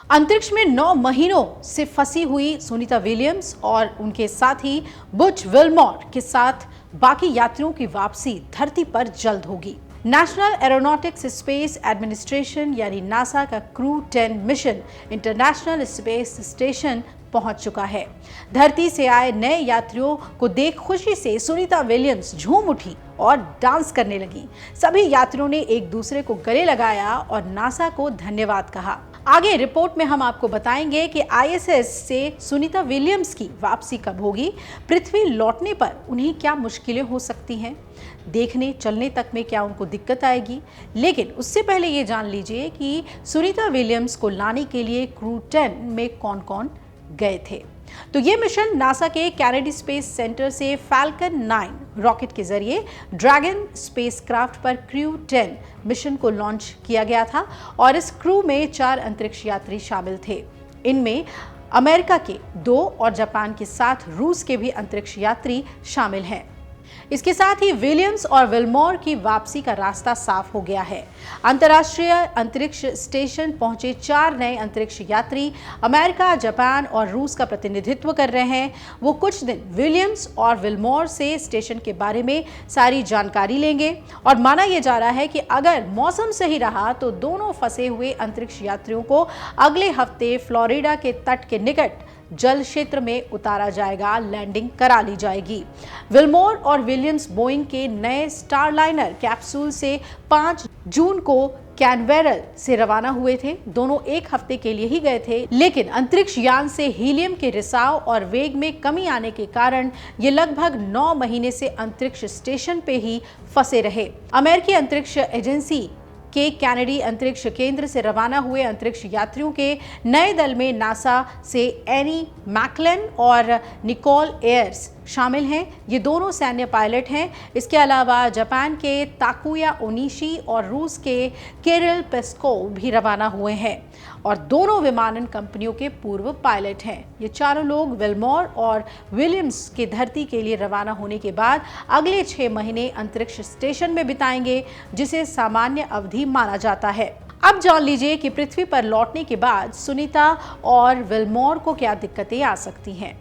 अंतरिक्ष में 9 महीनों से फंसी हुई सुनीता विलियम्स और उनके साथी बुच विल्मोर के साथ बाकी यात्रियों की वापसी धरती पर जल्द होगी। नेशनल एरोनॉटिक्स स्पेस एडमिनिस्ट्रेशन यानी नासा का crew 10 mission international space station पहुंच चुका है। धरती से आए नए यात्रियों को देख खुशी से सुनीता विलियम्स झूम उठी और डांस करने लगी। सभी यात्रियों ने एक दूसरे को गले लगाया और नासा को धन्यवाद कहा। आगे रिपोर्ट में हम आपको बताएंगे कि आईएसएस से सुनीता विलियम्स की वापसी कब होगी, पृथ्वी लौटने पर उन्हें क्या मुश्किलें हो सकती हैं, देखने चलने तक में क्या उनको दिक्कत आएगी। लेकिन उससे पहले ये जान लीजिए कि सुनीता विलियम्स को लाने के लिए क्रू 10 में कौन कौन गए थे। तो ये मिशन नासा के कैनेडी स्पेस सेंटर से फैल्कन 9 रॉकेट के जरिए ड्रैगन स्पेसक्राफ्ट पर क्रू 10 मिशन को लॉन्च किया गया था और इस क्रू में 4 अंतरिक्ष यात्री शामिल थे। इनमें अमेरिका के 2 और जापान के साथ रूस के भी अंतरिक्ष यात्री शामिल हैं। इसके साथ ही विलियम्स और विल्मोर की वापसी का रास्ता साफ हो गया है। अंतर्राष्ट्रीय अंतरिक्ष स्टेशन पहुंचे 4 नए अंतरिक्ष यात्री अमेरिका, जापान और रूस का प्रतिनिधित्व कर रहे हैं। वो कुछ दिन विलियम्स और विल्मोर से स्टेशन के बारे में सारी जानकारी लेंगे और माना यह जा रहा है कि अगर मौसम सही रहा तो दोनों फंसे हुए अंतरिक्ष यात्रियों को अगले हफ्ते फ्लोरिडा के तट के निकट जल क्षेत्र में उतारा जाएगा, लैंडिंग करा ली जाएगी। विल्मोर और विलियम्स बोइंग के नए स्टारलाइनर कैप्सूल से 5 जून को कैनवेरल से रवाना हुए थे। दोनों एक हफ्ते के लिए ही गए थे, लेकिन अंतरिक्ष यान से हीलियम के रिसाव और वेग में कमी आने के कारण ये लगभग 9 महीने से अंतरिक्ष स्टेशन पे ही फंसे रहे। अमेरिकी अंतरिक्ष एजेंसी के कैनेडी अंतरिक्ष केंद्र से रवाना हुए अंतरिक्ष यात्रियों के नए दल में नासा से एनी मैकलन और निकोल एयर्स शामिल हैं। ये दोनों सैन्य पायलट हैं। इसके अलावा जापान के ताकुया ओनिशी और रूस के किरिल पेस्कोव भी रवाना हुए हैं और दोनों विमानन कंपनियों के पूर्व पायलट हैं। ये चारों लोग विल्मोर और विलियम्स के धरती के लिए रवाना होने के बाद अगले 6 महीने अंतरिक्ष स्टेशन में बिताएंगे, जिसे सामान्य अवधि माना जाता है। अब जान लीजिए कि पृथ्वी पर लौटने के बाद सुनीता और विल्मोर को क्या दिक्कतें आ सकती हैं।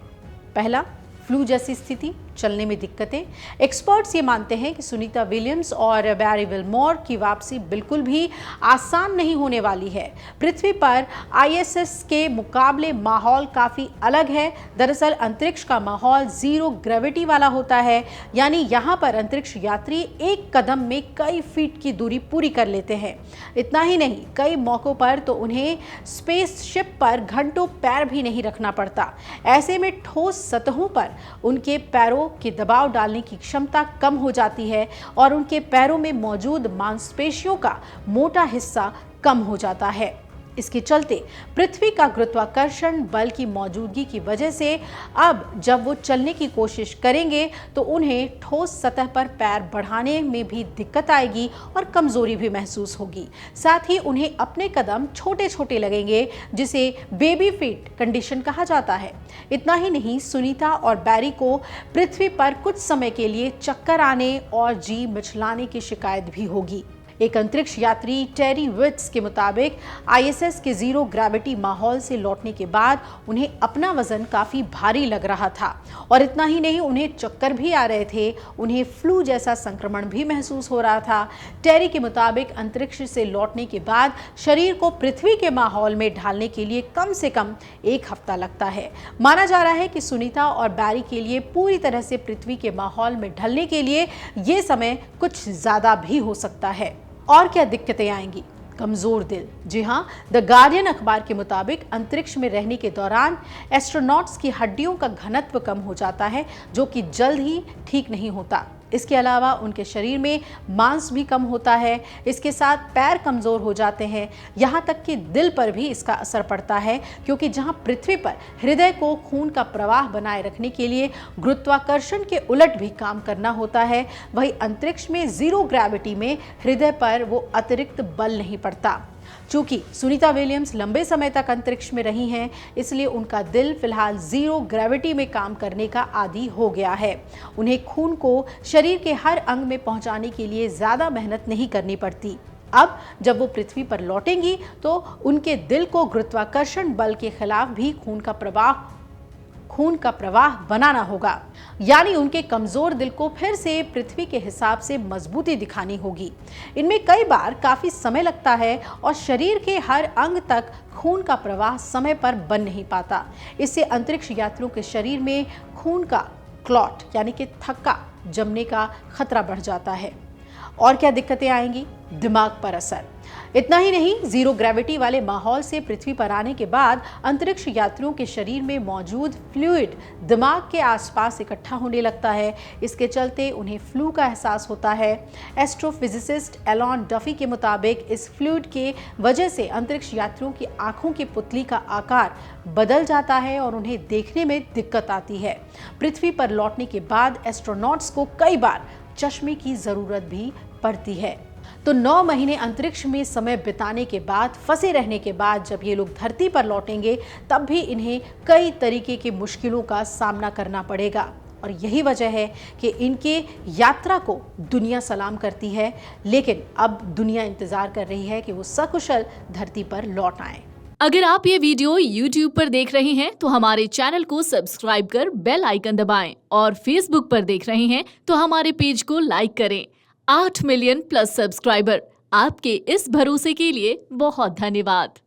पहला, फ्लू जैसी स्थिति, चलने में दिक्कतें। एक्सपर्ट्स ये मानते हैं कि सुनीता विलियम्स और बैरी विल्मोर की वापसी बिल्कुल भी आसान नहीं होने वाली है। पृथ्वी पर आईएसएस के मुकाबले माहौल काफ़ी अलग है। दरअसल अंतरिक्ष का माहौल जीरो ग्रेविटी वाला होता है, यानी यहाँ पर अंतरिक्ष यात्री एक कदम में कई फीट की दूरी पूरी कर लेते हैं। इतना ही नहीं, कई मौक़ों पर तो उन्हें स्पेसशिप पर घंटों पैर भी नहीं रखना पड़ता। ऐसे में ठोस सतहों पर उनके पैरों के दबाव डालने की क्षमता कम हो जाती है और उनके पैरों में मौजूद मांसपेशियों का मोटा हिस्सा कम हो जाता है। इसके चलते पृथ्वी का गुरुत्वाकर्षण बल की मौजूदगी की वजह से अब जब वो चलने की कोशिश करेंगे तो उन्हें ठोस सतह पर पैर बढ़ाने में भी दिक्कत आएगी और कमजोरी भी महसूस होगी। साथ ही उन्हें अपने कदम छोटे छोटे लगेंगे, जिसे बेबी फीट कंडीशन कहा जाता है। इतना ही नहीं, सुनीता और बैरी को पृथ्वी पर कुछ समय के लिए चक्कर आने और जी मिचलाने की शिकायत भी होगी। एक अंतरिक्ष यात्री टेरी विट्स के मुताबिक आईएसएस के जीरो ग्रेविटी माहौल से लौटने के बाद उन्हें अपना वजन काफ़ी भारी लग रहा था और इतना ही नहीं, उन्हें चक्कर भी आ रहे थे। उन्हें फ्लू जैसा संक्रमण भी महसूस हो रहा था। टेरी के मुताबिक अंतरिक्ष से लौटने के बाद शरीर को पृथ्वी के माहौल में ढालने के लिए कम से कम 1 हफ्ता लगता है। माना जा रहा है कि सुनीता और बैरी के लिए पूरी तरह से पृथ्वी के माहौल में ढलने के लिए ये समय कुछ ज़्यादा भी हो सकता है। और क्या दिक्कतें आएंगी? कमजोर दिल। जी हाँ, द गार्डियन अखबार के मुताबिक अंतरिक्ष में रहने के दौरान एस्ट्रोनॉट्स की हड्डियों का घनत्व कम हो जाता है, जो कि जल्द ही ठीक नहीं होता। इसके अलावा उनके शरीर में मांस भी कम होता है। इसके साथ पैर कमज़ोर हो जाते हैं। यहाँ तक कि दिल पर भी इसका असर पड़ता है, क्योंकि जहाँ पृथ्वी पर हृदय को खून का प्रवाह बनाए रखने के लिए गुरुत्वाकर्षण के उलट भी काम करना होता है, वहीं अंतरिक्ष में जीरो ग्रेविटी में हृदय पर वो अतिरिक्त बल नहीं पड़ता। चूंकि सुनीता विलियम्स लंबे समय तक अंतरिक्ष में रही हैं, इसलिए उनका दिल फिलहाल जीरो ग्रेविटी में काम करने का आदी हो गया है। उन्हें खून को शरीर के हर अंग में पहुंचाने के लिए ज़्यादा मेहनत नहीं करनी पड़ती। अब जब वो पृथ्वी पर लौटेंगी तो उनके दिल को गुरुत्वाकर्षण बल के खिलाफ भी खून का प्रवाह बनाना होगा, यानी उनके कमजोर दिल को फिर से पृथ्वी के हिसाब से मजबूती दिखानी होगी। इनमें कई बार काफी समय लगता है और शरीर के हर अंग तक खून का प्रवाह समय पर बन नहीं पाता। इससे अंतरिक्ष यात्रियों के शरीर में खून का क्लॉट यानी कि थक्का जमने का खतरा बढ़ जाता है। और क्या दिक्कतें आएंगी? दिमाग पर असर। इतना ही नहीं, जीरो ग्रेविटी वाले माहौल से पृथ्वी पर आने के बाद अंतरिक्ष यात्रियों के शरीर में मौजूद फ्लूइड दिमाग के आसपास इकट्ठा होने लगता है। इसके चलते उन्हें फ्लू का एहसास होता है। एस्ट्रोफिजिसिस्ट एलन डफी के मुताबिक इस फ्लूइड के वजह से अंतरिक्ष यात्रियों की आंखों की पुतली का आकार बदल जाता है और उन्हें देखने में दिक्कत आती है। पृथ्वी पर लौटने के बाद एस्ट्रोनॉट्स को कई बार चश्मे की जरूरत भी पड़ती है। तो 9 महीने अंतरिक्ष में समय बिताने के बाद, फंसे रहने के बाद जब ये लोग धरती पर लौटेंगे तब भी इन्हें कई तरीके की मुश्किलों का सामना करना पड़ेगा। और यही वजह है कि इनके यात्रा को दुनिया सलाम करती है, लेकिन अब दुनिया इंतजार कर रही है कि वो सकुशल धरती पर लौट आए। अगर आप ये वीडियो YouTube पर देख रहे हैं तो हमारे चैनल को सब्सक्राइब कर बेल आइकन दबाएं और Facebook पर देख रहे हैं तो हमारे पेज को लाइक करें। 8 मिलियन प्लस सब्सक्राइबर, आपके इस भरोसे के लिए बहुत धन्यवाद।